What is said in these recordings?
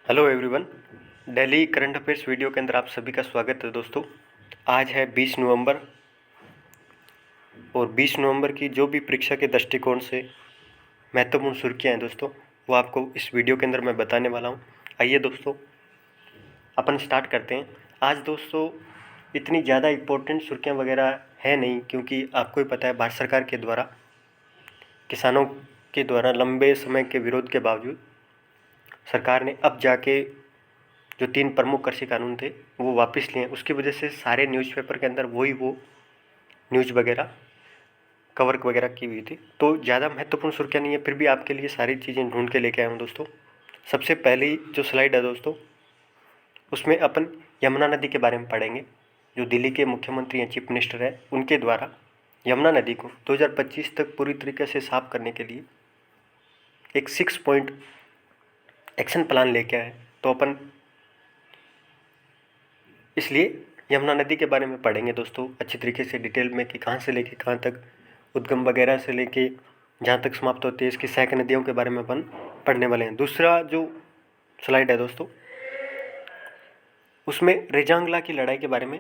Hello everyone. Delhi current affairs video के अंदर आप सभी का स्वागत है दोस्तों। आज है 20 नवंबर और 20 नवंबर की जो भी परीक्षा के दृष्टिकोण से महत्वपूर्ण सुर्खियाँ हैं दोस्तों, वो आपको इस वीडियो के अंदर मैं बताने वाला हूँ। आइए दोस्तों अपन स्टार्ट करते हैं। आज दोस्तों इतनी ज़्यादा इम्पोर्टेंट सुर्खियाँ वगैरह है नहीं, क्योंकि आपको ही पता है भारत सरकार के द्वारा किसानों के द्वारा लंबे समय के विरोध के बावजूद सरकार ने अब जाके जो 3 प्रमुख कृषि कानून थे वो वापस लिए। उसकी वजह से सारे न्यूज़पेपर के अंदर वो न्यूज़ वगैरह कवर वगैरह की हुई थी, तो ज़्यादा महत्वपूर्ण सुर्खियाँ नहीं है, फिर भी आपके लिए सारी चीज़ें ढूंढ के लेके आया हूँ दोस्तों। सबसे पहली जो स्लाइड है दोस्तों, उसमें अपन यमुना नदी के बारे में पढ़ेंगे। जो दिल्ली के मुख्यमंत्री हैं, चीफ मिनिस्टर है, उनके द्वारा यमुना नदी को 2025 तक पूरी तरीके से साफ करने के लिए एक 6 पॉइंट एक्शन प्लान लेके आए। तो अपन इसलिए यमुना नदी के बारे में पढ़ेंगे दोस्तों अच्छी तरीके से डिटेल में, कि कहाँ से लेके कहाँ तक उद्गम वगैरह से लेके जहाँ तक समाप्त होती है इसकी सहायक नदियों के बारे में अपन पढ़ने वाले हैं। दूसरा जो स्लाइड है दोस्तों, उसमें रेजांगला की लड़ाई के बारे में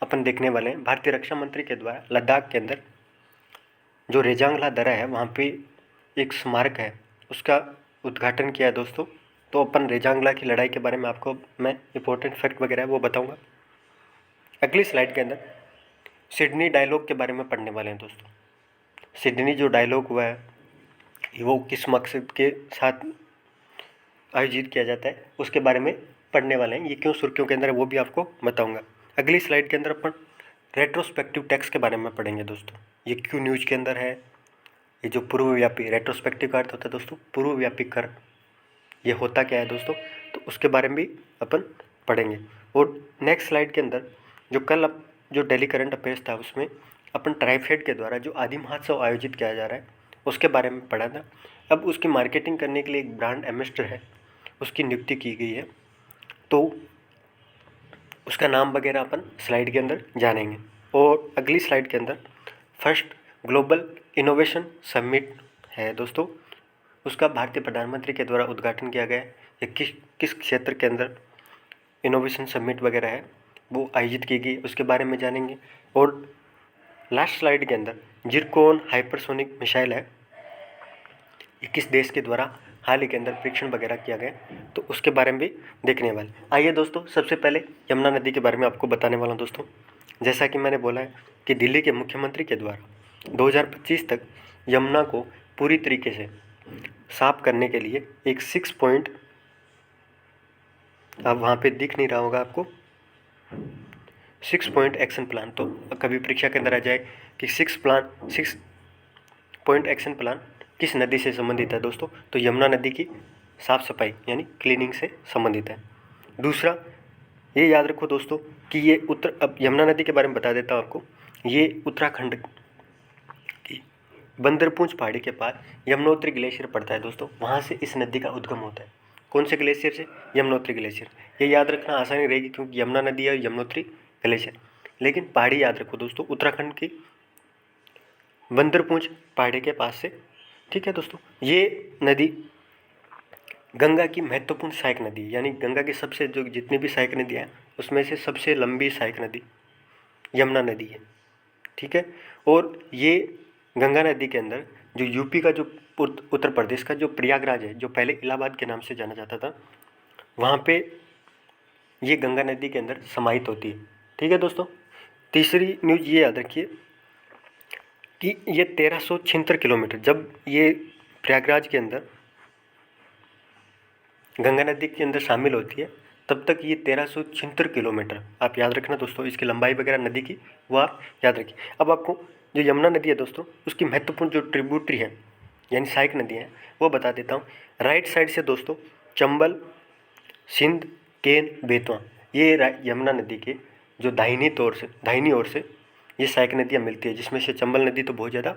अपन देखने वाले हैं। भारतीय रक्षा मंत्री के द्वारा लद्दाख के अंदर जो रेजांगला दर्रा है वहाँ पे एक स्मारक है, उसका उद्घाटन किया है दोस्तों। तो अपन रेजांगला की लड़ाई के बारे में आपको मैं इंपॉर्टेंट फैक्ट वगैरह है वो बताऊँगा। अगली स्लाइड के अंदर सिडनी डायलॉग के बारे में पढ़ने वाले हैं दोस्तों। सिडनी जो डायलॉग हुआ है वो किस मकसद के साथ आयोजित किया जाता है उसके बारे में पढ़ने वाले हैं। ये क्यों सुर्खियों के अंदर है वो भी आपको बताऊंगा। अगली स्लाइड के अंदर अपन रेट्रोस्पेक्टिव टैक्स के बारे में पढ़ेंगे दोस्तों। ये क्यों न्यूज के अंदर है। ये जो पूर्वव्यापी, रेट्रोस्पेक्टिव का अर्थ होता है दोस्तों पूर्वव्यापी कर, ये होता क्या है दोस्तों, तो उसके बारे में भी अपन पढ़ेंगे। और नेक्स्ट स्लाइड के अंदर जो कल जो दिल्ली करंट अफेयर्स था उसमें अपन ट्राइफेड के द्वारा जो आदि महोत्सव आयोजित किया जा रहा है उसके बारे में पढ़ा था। अब उसकी मार्केटिंग करने के लिए एक ब्रांड एम्बेसडर है, उसकी नियुक्ति की गई है, तो उसका नाम वगैरह अपन स्लाइड के अंदर जानेंगे। और अगली स्लाइड के अंदर फर्स्ट ग्लोबल इनोवेशन समिट है दोस्तों, उसका भारतीय प्रधानमंत्री के द्वारा उद्घाटन किया गया है। ये किस किस क्षेत्र के अंदर इनोवेशन समिट वगैरह है वो आयोजित की गई, उसके बारे में जानेंगे। और लास्ट स्लाइड के अंदर जिरकोन हाइपरसोनिक मिसाइल है, ये किस देश के द्वारा हाल ही के अंदर परीक्षण वगैरह किया गया, तो उसके बारे में भी देखने वाले। आइए दोस्तों सबसे पहले यमुना नदी के बारे में आपको बताने वाला हूँ दोस्तों। जैसा कि मैंने बोला है कि दिल्ली के मुख्यमंत्री के द्वारा 2025 तक यमुना को पूरी तरीके से साफ करने के लिए एक 6 पॉइंट, अब वहाँ पे दिख नहीं रहा होगा आपको, 6 पॉइंट एक्शन प्लान, तो कभी परीक्षा के अंदर आ जाए कि 6 पॉइंट एक्शन प्लान किस नदी से संबंधित है दोस्तों, तो यमुना नदी की साफ सफाई यानी क्लीनिंग से संबंधित है। दूसरा ये याद रखो दोस्तों कि ये अब यमुना नदी के बारे में बता देता हूँ आपको। ये उत्तराखंड की बंदरपूंछ पहाड़ी के पास यमुनोत्री ग्लेशियर पड़ता है दोस्तों, वहाँ से इस नदी का उद्गम होता है। कौन से ग्लेशियर से? यमुनोत्री ग्लेशियर। ये याद रखना आसानी रहेगी क्योंकि यमुना नदी है यमुनोत्री ग्लेशियर, लेकिन पहाड़ी याद रखो दोस्तों उत्तराखंड की बंदरपूंछ पहाड़ी के पास से। ठीक है दोस्तों, ये नदी गंगा की महत्वपूर्ण सहायक नदी, यानी गंगा की सबसे जो जितनी भी सहायक नदियाँ हैं उसमें से सबसे लंबी सहायक नदी यमुना नदी है। ठीक है, और ये गंगा नदी के अंदर जो यूपी का जो उत्तर प्रदेश का जो प्रयागराज है, जो पहले इलाहाबाद के नाम से जाना जाता था, वहाँ पे ये गंगा नदी के अंदर समाहित होती है। ठीक है दोस्तों, तीसरी न्यूज़ ये याद रखिए कि ये 1376 किलोमीटर, जब ये प्रयागराज के अंदर गंगा नदी के अंदर शामिल होती है तब तक ये 1376 किलोमीटर, आप याद रखना दोस्तों, इसकी लंबाई वगैरह नदी की वो आप याद रखिए। अब आपको जो यमुना नदी है दोस्तों उसकी महत्वपूर्ण जो ट्रिब्यूटरी है यानी सहायक नदी है वो बता देता हूँ। राइट साइड से दोस्तों चंबल, सिंध, केन, बेतवा, ये यमुना नदी के जो दाहिनी ओर से ये सहायक नदियाँ मिलती है, जिसमें से चंबल नदी तो बहुत ज़्यादा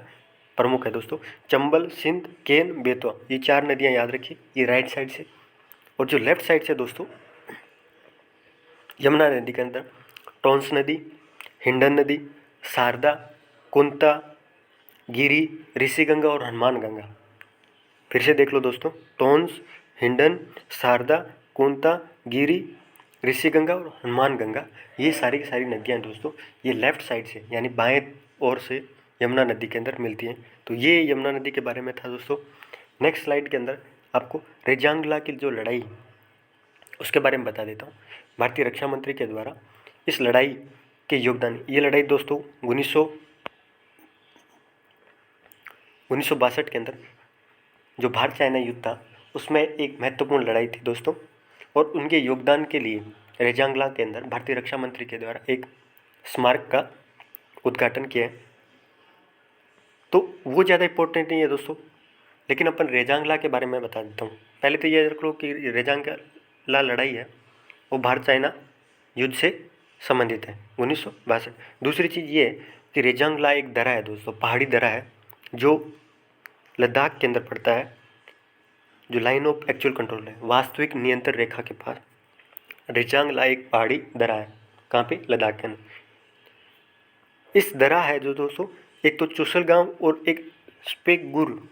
प्रमुख है दोस्तों। चंबल, सिंध, केन, बेतवा, ये 4 नदियाँ याद रखिए, ये राइट साइड से। और जो लेफ्ट साइड से दोस्तों यमुना नदी के अंदर टोंस नदी, हिंडन नदी, शारदा, कुंता, गिरी, ऋषिगंगा और हनुमान गंगा। फिर से देख लो दोस्तों, टोंस, हिंडन, शारदा, कोंता, गिरी, ऋषिगंगा और हनुमान गंगा, ये सारी की सारी नदियाँ दोस्तों ये लेफ्ट साइड से यानी बाएं ओर से यमुना नदी के अंदर मिलती हैं। तो ये यमुना नदी के बारे में था दोस्तों। नेक्स्ट स्लाइड के अंदर आपको रेजांगला की जो लड़ाई उसके बारे में बता देता हूँ। भारतीय रक्षा मंत्री के द्वारा इस लड़ाई के योगदान, ये लड़ाई दोस्तों 1962 के अंदर जो भारत चाइना युद्ध था उसमें एक महत्वपूर्ण लड़ाई थी दोस्तों। और उनके योगदान के लिए रेजांगला के अंदर भारतीय रक्षा मंत्री के द्वारा एक स्मारक का उद्घाटन किया है। तो वो ज़्यादा इम्पोर्टेंट नहीं है दोस्तों, लेकिन अपन रेजांगला के बारे में बता देता हूँ। पहले तो ये रख लो कि रेजांगला लड़ाई है वो भारत चाइना युद्ध से संबंधित है 1962। दूसरी चीज़ ये है कि रेजांगला एक दर्रा है दोस्तों, पहाड़ी दर्रा है जो लद्दाख के अंदर पड़ता है, जो लाइन ऑफ एक्चुअल कंट्रोल है, वास्तविक नियंत्रण रेखा के पास रेजांगला एक पहाड़ी दर्रा है। कहाँ पे? लद्दाख के अंदर। इस दर्रा है जो दोस्तों एक तो चुशलगांव और एक स्पेगुर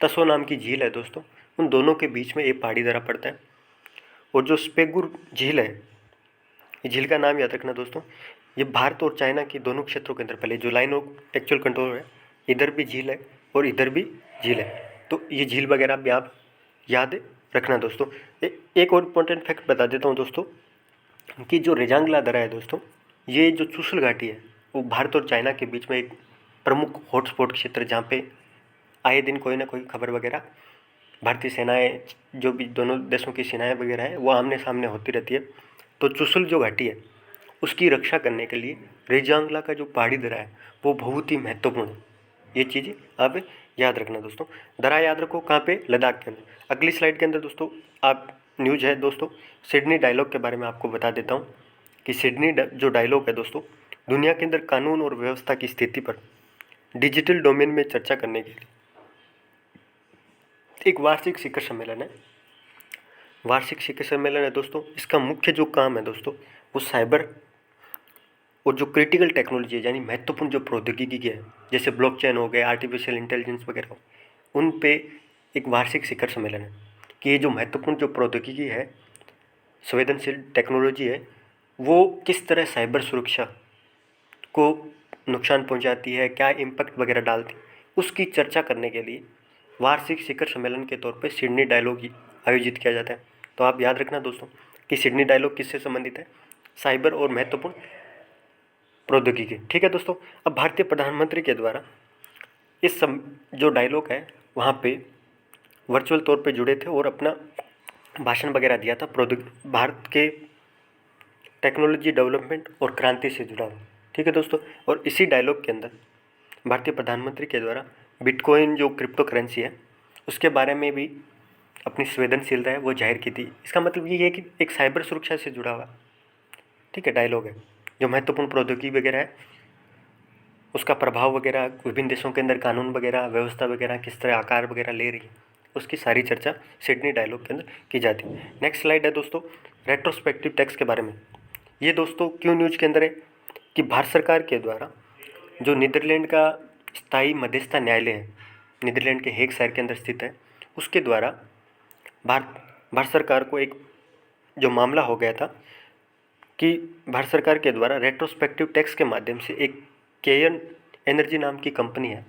तसो नाम की झील है दोस्तों, उन दोनों के बीच में एक पहाड़ी दर्रा पड़ता है। और जो स्पेगुर झील है, ये झील का नाम याद रखना दोस्तों, ये भारत और चाइना के दोनों क्षेत्रों के अंदर पहले जो लाइन ऑफ एक्चुअल कंट्रोल है, इधर भी झील है और इधर भी झील है। तो ये झील वगैरह भी आप याद रखना दोस्तों। एक और इम्पोर्टेंट फैक्ट बता देता हूँ दोस्तों कि जो रेजांगला दर्रा है दोस्तों, ये जो चुशल घाटी है वो भारत और चाइना के बीच में एक प्रमुख हॉटस्पॉट क्षेत्र है, जहाँ पे आए दिन कोई ना कोई खबर वगैरह भारतीय सेनाएं, जो भी दोनों देशों की सेनाएं वगैरह हैं वो आमने सामने होती रहती है। तो चुशल जो घाटी है उसकी रक्षा करने के लिए रेजांगला का जो पहाड़ी दर्रा है वो बहुत ही महत्वपूर्ण है। ये चीज़ें आप याद रखना दोस्तों। दर्रा याद रखो कहाँ पे? लद्दाख के अंदर। अगली स्लाइड के अंदर दोस्तों आप न्यूज है दोस्तों, सिडनी डायलॉग के बारे में आपको बता देता हूँ कि सिडनी जो डायलॉग है दोस्तों, दुनिया के अंदर कानून और व्यवस्था की स्थिति पर डिजिटल डोमेन में चर्चा करने के लिए एक वार्षिक शिखर सम्मेलन है। वार्षिक शिखर सम्मेलन है दोस्तों, इसका मुख्य जो काम है दोस्तों वो साइबर और जो क्रिटिकल टेक्नोलॉजी है यानी महत्वपूर्ण जो प्रौद्योगिकी है, जैसे ब्लॉकचेन हो गए, आर्टिफिशियल इंटेलिजेंस वगैरह हो, उन पे एक वार्षिक शिखर सम्मेलन है कि ये जो महत्वपूर्ण जो प्रौद्योगिकी है, संवेदनशील टेक्नोलॉजी है, वो किस तरह साइबर सुरक्षा को नुकसान पहुंचाती है, क्या इम्पैक्ट वगैरह डालती है, उसकी चर्चा करने के लिए वार्षिक शिखर सम्मेलन के तौर पे सिडनी डायलॉग आयोजित किया जाता है। तो आप याद रखना दोस्तों कि सिडनी डायलॉग किससे संबंधित है? साइबर और महत्वपूर्ण प्रौद्योगिकी। ठीक है दोस्तों। अब भारतीय प्रधानमंत्री के द्वारा जो डायलॉग है वहाँ पे वर्चुअल तौर पे जुड़े थे और अपना भाषण वगैरह दिया था भारत के टेक्नोलॉजी डेवलपमेंट और क्रांति से जुड़ा हुआ। ठीक है दोस्तों। और इसी डायलॉग के अंदर भारतीय प्रधानमंत्री के द्वारा बिटकॉइन जो क्रिप्टो करेंसी है उसके बारे में भी अपनी संवेदनशीलता है वो जाहिर की थी। इसका मतलब ये है कि एक साइबर सुरक्षा से जुड़ा हुआ, ठीक है, डायलॉग है। जो महत्वपूर्ण प्रौद्योगिकी वगैरह है उसका प्रभाव वगैरह विभिन्न देशों के अंदर कानून वगैरह व्यवस्था वगैरह किस तरह आकार वगैरह ले रही है, उसकी सारी चर्चा सिडनी डायलॉग के अंदर की जाती है। नेक्स्ट स्लाइड है दोस्तों रेट्रोस्पेक्टिव टैक्स के बारे में। ये दोस्तों क्यों न्यूज के अंदर है कि भारत सरकार के द्वारा जो नीदरलैंड का स्थायी मध्यस्थता न्यायालय है, नीदरलैंड के हेग शहर के अंदर स्थित है, उसके द्वारा भारत सरकार को एक जो मामला हो गया था कि भारत सरकार के द्वारा रेट्रोस्पेक्टिव टैक्स के माध्यम से एक केयन एनर्जी नाम की कंपनी है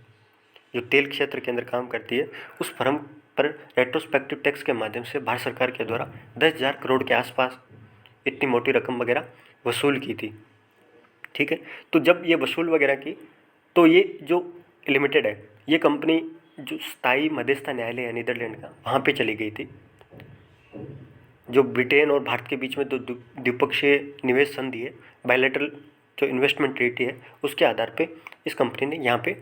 जो तेल क्षेत्र के अंदर काम करती है, उस फर्म पर रेट्रोस्पेक्टिव टैक्स के माध्यम से भारत सरकार के द्वारा 10,000 करोड़ के आसपास इतनी मोटी रकम वगैरह वसूल की थी। ठीक है। तो जब ये वसूल वगैरह की तो ये जो लिमिटेड है ये कंपनी जो स्थायी मध्यस्थता न्यायालय है नीदरलैंड का वहाँ पे चली गई थी। जो ब्रिटेन और भारत के बीच में जो द्विपक्षीय निवेश संधि है, बायलैटरल जो इन्वेस्टमेंट ट्रीटी है, उसके आधार पे इस कंपनी ने यहाँ पे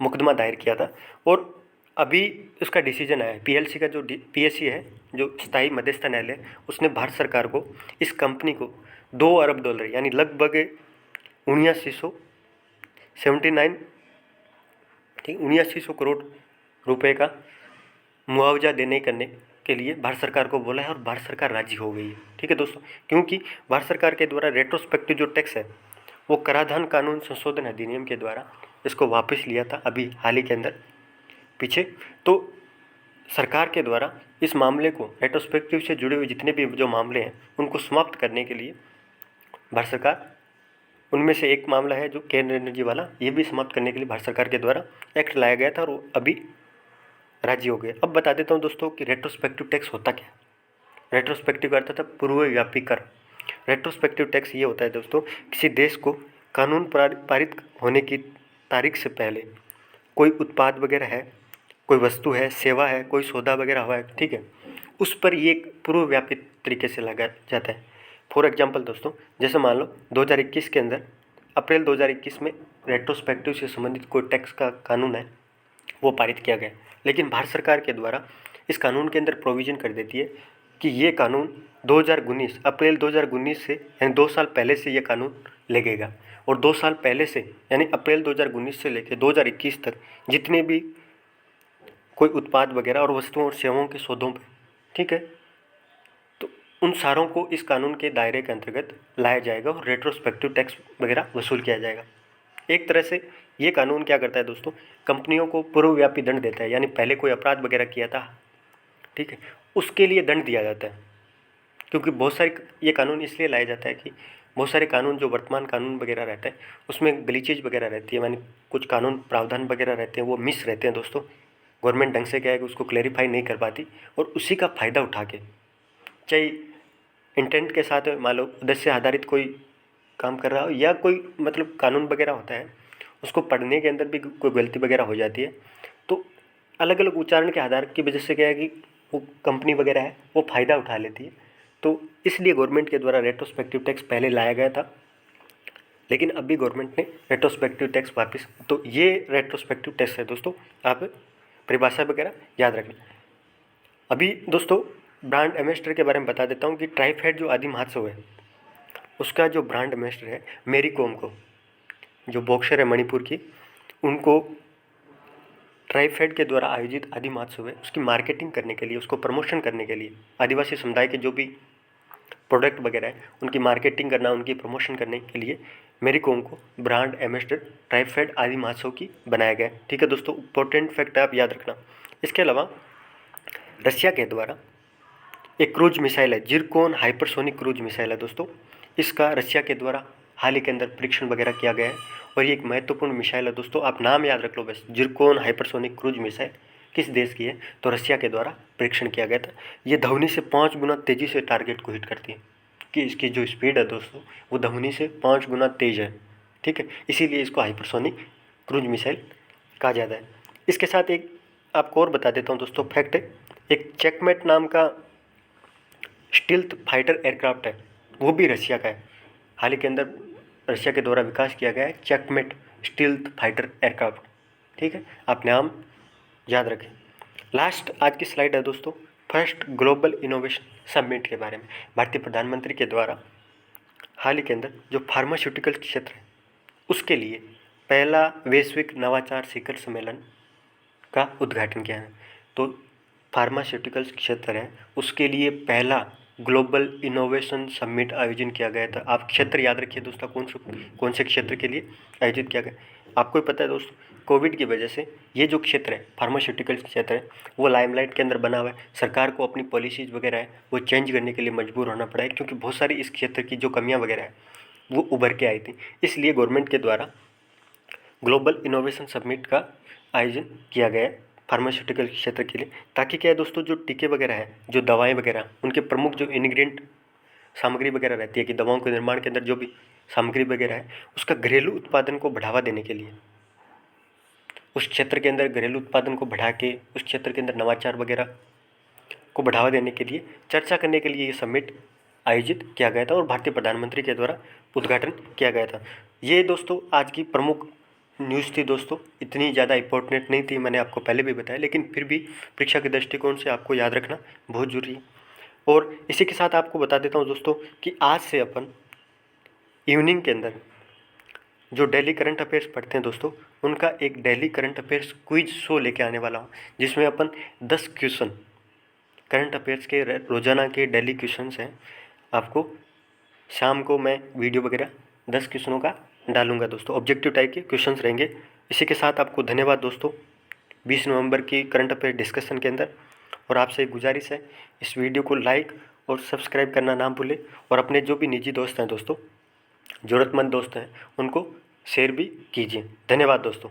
मुकदमा दायर किया था और अभी उसका डिसीजन आया है। पीएलसी का जो पीएससी है जो स्थायी मध्यस्थता न्यायालय, उसने भारत सरकार को इस कंपनी को 2 अरब डॉलर यानी लगभग 7900 करोड़ रुपए का मुआवजा देने करने के लिए भारत सरकार को बोला है और भारत सरकार राजी हो गई है। ठीक है दोस्तों। क्योंकि भारत सरकार के द्वारा रेट्रोस्पेक्टिव जो टैक्स है वो कराधान कानून संशोधन अधिनियम के द्वारा इसको वापस लिया था अभी हाल ही के अंदर पीछे। तो सरकार के द्वारा इस मामले को रेट्रोस्पेक्टिव से जुड़े हुए जितने भी जो मामले हैं उनको समाप्त करने के लिए भारत सरकार, उनमें से एक मामला है जो केन एनर्जी वाला, ये भी समाप्त करने के लिए भारत सरकार के द्वारा एक्ट लाया गया था और वो अभी राज्य हो गए। अब बता देता हूँ दोस्तों कि रेट्रोस्पेक्टिव टैक्स होता क्या है। रेट्रोस्पेक्टिव का अर्थ था पूर्वव्यापी कर। रेट्रोस्पेक्टिव टैक्स ये होता है दोस्तों, किसी देश को कानून पारित होने की तारीख से पहले कोई उत्पाद वगैरह है, कोई वस्तु है, सेवा है, कोई सौदा वगैरह हुआ है, ठीक है, उस पर ये पूर्वव्यापी तरीके से लगा जाता है। फॉर एग्जांपल दोस्तों, जैसे मान लो 2021 के अंदर, अप्रैल 2021 में रेट्रोस्पेक्टिव से संबंधित कोई टैक्स का कानून है वो पारित किया गया, लेकिन भारत सरकार के द्वारा इस कानून के अंदर प्रोविज़न कर देती है कि ये कानून 2019 अप्रैल 2019 से यानी 2 साल पहले से ये कानून लगेगा, और 2 साल पहले से यानी अप्रैल 2019 से लेकर 2021 तक जितने भी कोई उत्पाद वगैरह और वस्तुओं और सेवाओं के सौदों पर, ठीक है, तो उन सारों को इस कानून के दायरे के अंतर्गत लाया जाएगा और रेट्रोस्पेक्टिव टैक्स वगैरह वसूल किया जाएगा। एक तरह से ये कानून क्या करता है दोस्तों, कंपनियों को पूर्वव्यापी दंड देता है, यानी पहले कोई अपराध वगैरह किया था, ठीक है, उसके लिए दंड दिया जाता है। क्योंकि बहुत सारे ये कानून इसलिए लाया जाता है कि बहुत सारे कानून जो वर्तमान कानून वगैरह रहता है उसमें ग्लिचेज वगैरह रहती है, यानी कुछ कानून प्रावधान वगैरह रहते हैं वो मिस रहते हैं दोस्तों। गवर्नमेंट ढंग से क्या है कि उसको क्लेरिफाई नहीं कर पाती, और उसी का फ़ायदा उठा के, चाहे इंटेंट के साथ मान लो उद्देश्य आधारित कोई काम कर रहा हो, या कोई मतलब कानून वगैरह होता है उसको पढ़ने के अंदर भी कोई गलती वगैरह हो जाती है, तो अलग अलग उच्चारण के आधार की वजह से क्या है कि वो कंपनी वगैरह है वो फ़ायदा उठा लेती है। तो इसलिए गवर्नमेंट के द्वारा रेट्रोस्पेक्टिव टैक्स पहले लाया गया था, लेकिन अभी गवर्नमेंट ने रेट्रोस्पेक्टिव टैक्स वापस, तो ये रेट्रोस्पेक्टिव टैक्स है दोस्तों, आप परिभाषा वगैरह याद रखना। अभी दोस्तों ब्रांड एम्बेसडर के बारे में बता देता हूँ कि ट्राइफेड जो आदि महोत्सव है उसका जो ब्रांड एम्बेसडर है मेरी कॉम को, जो बॉक्सर है मणिपुर की, उनको ट्राइफेड के द्वारा आयोजित आदि महोत्सव है उसकी मार्केटिंग करने के लिए, उसको प्रमोशन करने के लिए, आदिवासी समुदाय के जो भी प्रोडक्ट वगैरह है उनकी मार्केटिंग करना, उनकी प्रमोशन करने के लिए मेरी कॉम को ब्रांड एम्बेसडर ट्राइफेड आदि महोत्सव की बनाया गया है। ठीक है दोस्तों, इंपॉर्टेंट फैक्ट आप याद रखना। इसके अलावा रशिया के द्वारा एक क्रूज मिसाइल है, जिरकोन हाइपरसोनिक क्रूज मिसाइल है दोस्तों, इसका रशिया के द्वारा हाल ही के अंदर परीक्षण वगैरह किया गया है, और ये एक महत्वपूर्ण मिसाइल है दोस्तों, आप नाम याद रख लो बस, जिरकोन हाइपरसोनिक क्रूज मिसाइल किस देश की है, तो रशिया के द्वारा परीक्षण किया गया था। ये ध्वनि से 5 गुना तेज़ी से टारगेट को हिट करती है, कि इसकी जो स्पीड है दोस्तों वो ध्वनि से 5 गुना तेज है, ठीक है, इसीलिए इसको हाइपरसोनिक क्रूज मिसाइल कहा जाता है। इसके साथ एक आपको और बता देता हूँ दोस्तों फैक्ट है, एक चेकमेट नाम का स्टील्थ फाइटर एयरक्राफ्ट है, वो भी रशिया का है, हाल ही के अंदर रशिया के द्वारा विकास किया गया है चेकमेट स्टील्थ फाइटर एयरक्राफ्ट, ठीक है, आप नाम याद रखें। लास्ट आज की स्लाइड है दोस्तों, फर्स्ट ग्लोबल इनोवेशन समिट के बारे में। भारतीय प्रधानमंत्री के द्वारा हाल ही के अंदर जो फार्मास्यूटिकल क्षेत्र है उसके लिए पहला वैश्विक नवाचार शिखर सम्मेलन का उद्घाटन किया है। तो फार्मास्यूटिकल्स क्षेत्र है उसके लिए पहला ग्लोबल इनोवेशन समिट आयोजन किया गया था। आप क्षेत्र याद रखिए दोस्तों, कौन से क्षेत्र के लिए आयोजित किया गया, आपको ही पता है दोस्तों, कोविड की वजह से ये जो क्षेत्र है फार्मास्यूटिकल्स क्षेत्र है वो लाइमलाइट के अंदर बना हुआ है। सरकार को अपनी पॉलिसीज़ वगैरह है वो चेंज करने के लिए मजबूर होना पड़ा है, क्योंकि बहुत सारी इस क्षेत्र की जो कमियाँ वगैरह है वो उभर के आई थी। इसलिए गवर्नमेंट के द्वारा ग्लोबल इनोवेशन समिट का आयोजन किया गया है फार्मास्यूटिकल क्षेत्र के लिए, ताकि क्या है दोस्तों, जो टीके वगैरह है, जो दवाएं वगैरह, उनके प्रमुख जो इंग्रेडिएंट सामग्री वगैरह रहती है कि दवाओं के निर्माण के अंदर जो भी सामग्री वगैरह है उसका घरेलू उत्पादन को बढ़ावा देने के लिए, उस क्षेत्र के अंदर घरेलू उत्पादन को बढ़ा के उस क्षेत्र के अंदर नवाचार वगैरह को बढ़ावा देने के लिए चर्चा करने के लिए ये समिट आयोजित किया गया था और भारतीय प्रधानमंत्री के द्वारा उद्घाटन किया गया था। ये दोस्तों आज की प्रमुख न्यूज़ थी दोस्तों, इतनी ज़्यादा इंपॉर्टेंट नहीं थी, मैंने आपको पहले भी बताया, लेकिन फिर भी परीक्षा के दृष्टिकोण से आपको याद रखना बहुत जरूरी है। और इसी के साथ आपको बता देता हूँ दोस्तों कि आज से अपन इवनिंग के अंदर जो डेली करंट अफेयर्स पढ़ते हैं दोस्तों, उनका एक daily current affairs quiz show लेके आने वाला हूँ, जिसमें अपन 10 क्वेश्चन करंट अफेयर्स के रोज़ाना के डेली क्वेश्चंस हैं, आपको शाम को मैं वीडियो वगैरह 10 क्वेश्चनों का डालूंगा दोस्तों, ऑब्जेक्टिव टाइप के क्वेश्चंस रहेंगे। इसी के साथ आपको धन्यवाद दोस्तों 20 नवंबर की करंट अफेयर डिस्कशन के अंदर, और आपसे एक गुजारिश है, इस वीडियो को लाइक और सब्सक्राइब करना ना भूलें और अपने जो भी निजी दोस्त हैं दोस्तों, ज़रूरतमंद दोस्त हैं, उनको शेयर भी कीजिए। धन्यवाद दोस्तों।